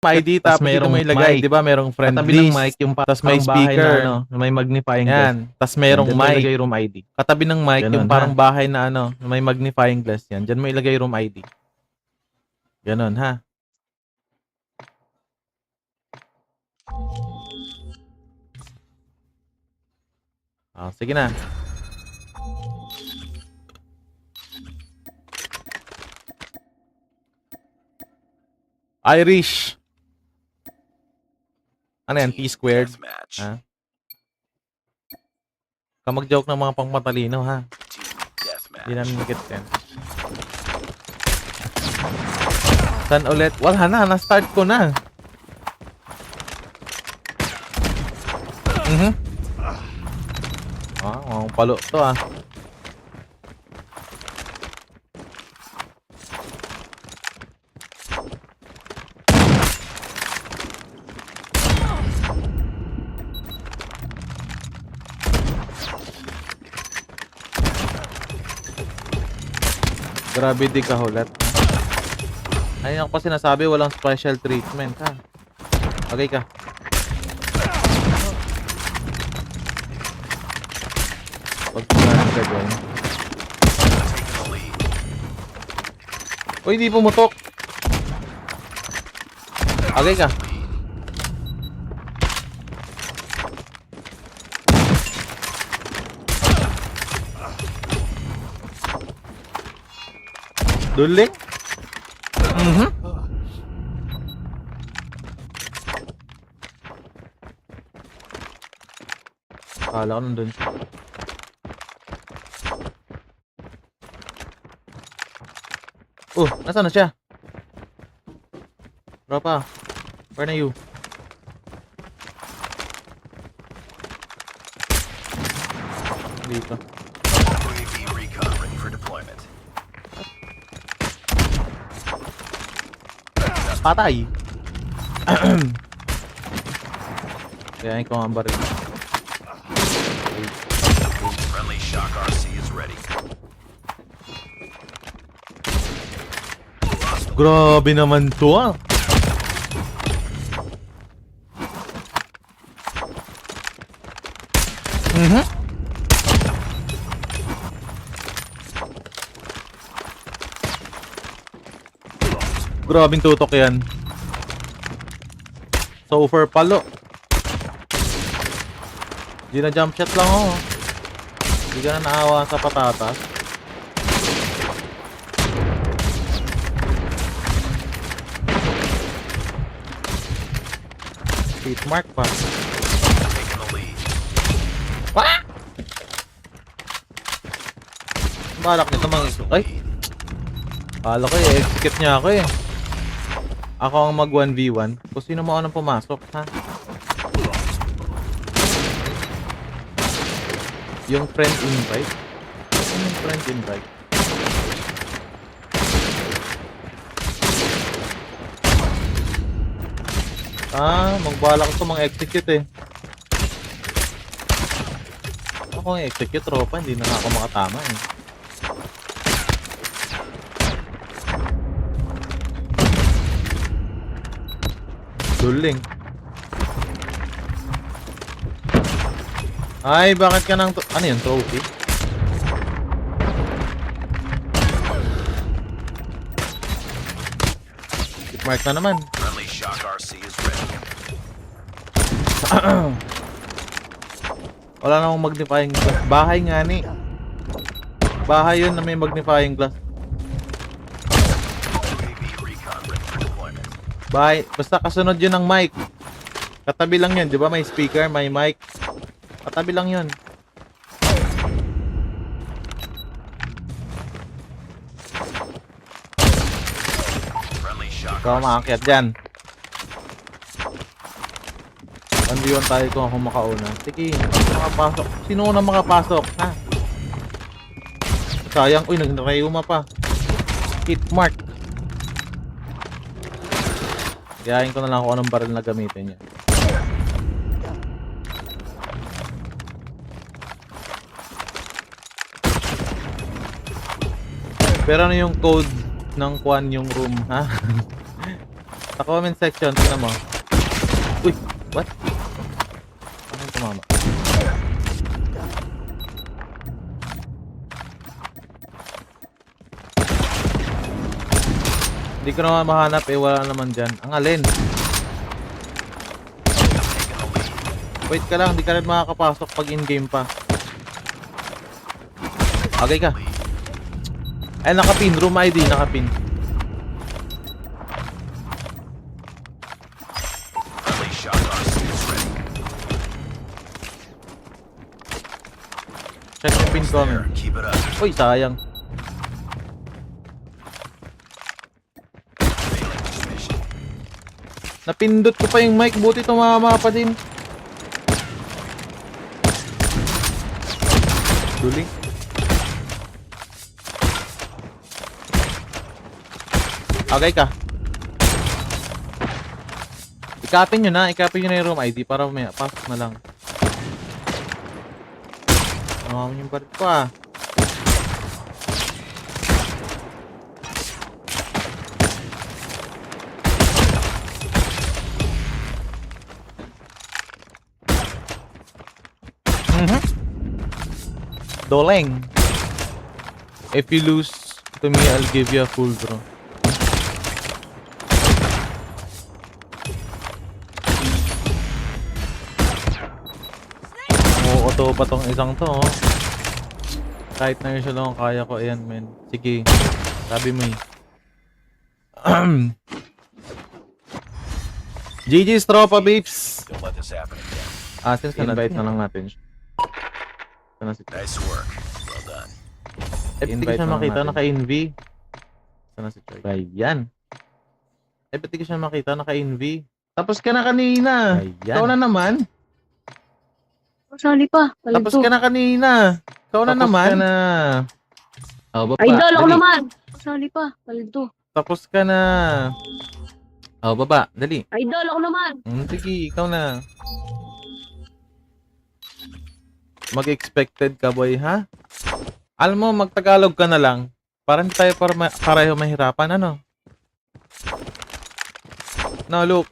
ID, Tas tapos dito merong mo ilagay, mic. di ba? Merong friend Katabi ng list, mic, yung tas may parang bahay speaker. na ano, may magnifying glass. Yan, tas merong Diyan mo mic. ilagay room ID. Katabi ng mic, Ganun, yung parang ha? bahay na ano, may magnifying glass yan. Diyan mo ilagay room ID. Ganon, ha? Oh, sige na. Irish. Ano yan? T-squared? Ha? Ka mag-joke ng mga pangmatalino, ha? Hindi namin mag-gets yan. Saan ulit? Wala na. Na-start ko na. Ang palo to, ah. Grabe di kahulat. Ayun ako pa sinasabi, walang special treatment, ha? Okay ka. Pag tumahan ka dyan. Uy, di pumutok. Okay ka. Duling? Kala ko nandun. Nasaan na siya? Tropa, where na you? Dito. Patay! Kaya ko ang baril. Friendly shock RC is ready. Grabe naman to, ah. Grabing tutok yan. So for palo. Di na jump shot lang ako. Di ka na naawa sa patatas. Hit mark pa. Wah! Balak nito ay! Kala ko i-execute niya ako eh. Ako ang mag 1v1. Kung sino mo nang pumasok, ha? Yung friend invite? Ano yung friend invite? Magbalak ko mga execute eh. Ako ang execute, tropa. Hindi na ako makatama eh. Duling. Ay, bakit ka nang... Ano yun? Trophy? Hit mark na naman. Friendly shock RC is ready. Wala namang magnifying glass. Bahay nga ni. Bahay yun na may magnifying glass. Bahay. Basta kasunod yun ng mic. Katabi lang yun. Di ba may speaker, may mic. Katabi lang yun. Ikaw makaakyat dyan. 1v1 tayo kung ako makauna. Sige, makapasok. Sino na makapasok? Ha? Sayang. Uy, nag-rayuma pa. Hit mark. Gayahin ko na lang kung anong baril na gamitin niya. Pero ano yung code ng kwan yung room, ha? Sa comment section, tingnan mo. Uy, what? Ano yung tumama? Hindi ko naman mahanap eh, wala naman dyan. Ang alin? Wait ka lang, hindi ka rin makakapasok pag in-game pa. Okay ka. Ay, nakapin. Room ID, nakapin. Friendly Shock RC is ready. Check yung pin There, comment. keep it up. Uy, sayang. Failing this mission. Napindot ko pa yung mic, buti tumama pa din. Duling. Okay ka. Ikapin nyo na yung room ID para may pasok na lang. Ano yung barit ko ah. Doleng. If you lose to me, I'll give you a full draw. Auto pa tong isang to, oh. Kahit na yun siya lang kaya ko, ayan, men. Sige, sabi mo eh. GG's tropa, babes. Don't let this happen again. Since invite na lang natin siya. Sana si Nice work. Well done. Hindi ko siya makita, naka-NV. Sana si Choy. Ayan. Ba't di ko siya makita, naka-NV. Tapos ka na kanina. Ayan. Ikaw na naman. Sali pa. Tapos Palito. ka na kanina. Ikaw na Tapos naman. ka na. Oh, baba. Idol ako Dali. naman. Sali pa. Palito. Tapos ka na. Oh, baba. Dali. Idol ako naman. Sige, ikaw na. Mag-expected ka, boy, ha? Alam mo, mag-Tagalog ka na lang. Para hindi tayo pareho mahirapan, ano? No, look.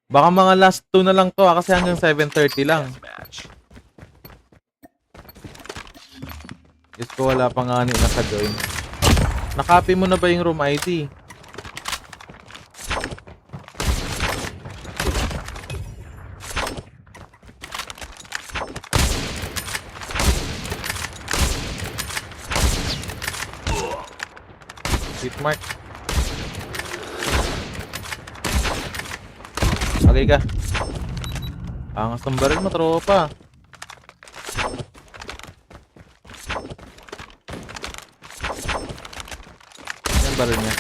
Baka mga last 2 na lang to, kasi hanggang 7:30 lang. Deathmatch. Diyos ko, wala pa nga ni naka-join. Nakopy mo na ba yung room ID? Hit mark. Okay ka. Angas ng baril mo, tropa. Yan baril niya.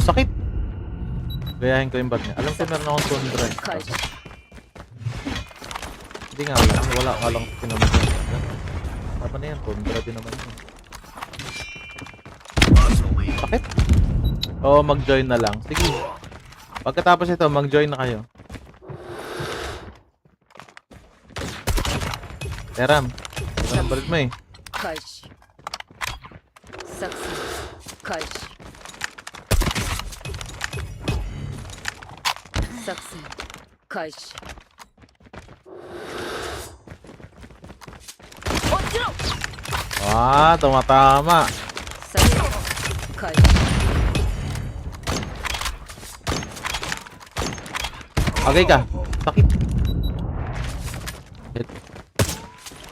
Sakit. Gayahin ko yung bat niya. Alam ko meron akong tundra. Hindi nga alam. Wala ka lang pinamagin. Tama na yan. Tundra din naman yun. Lost the lead. Bakit? Oo, mag-join na lang. Sige. Pagkatapos ito, mag-join na kayo. Teram. Ito ang balit mo eh. 開始作戦開始作戦開始落ちろ Tumatama. 作戦開始 Okay ka. Sakit. Hit.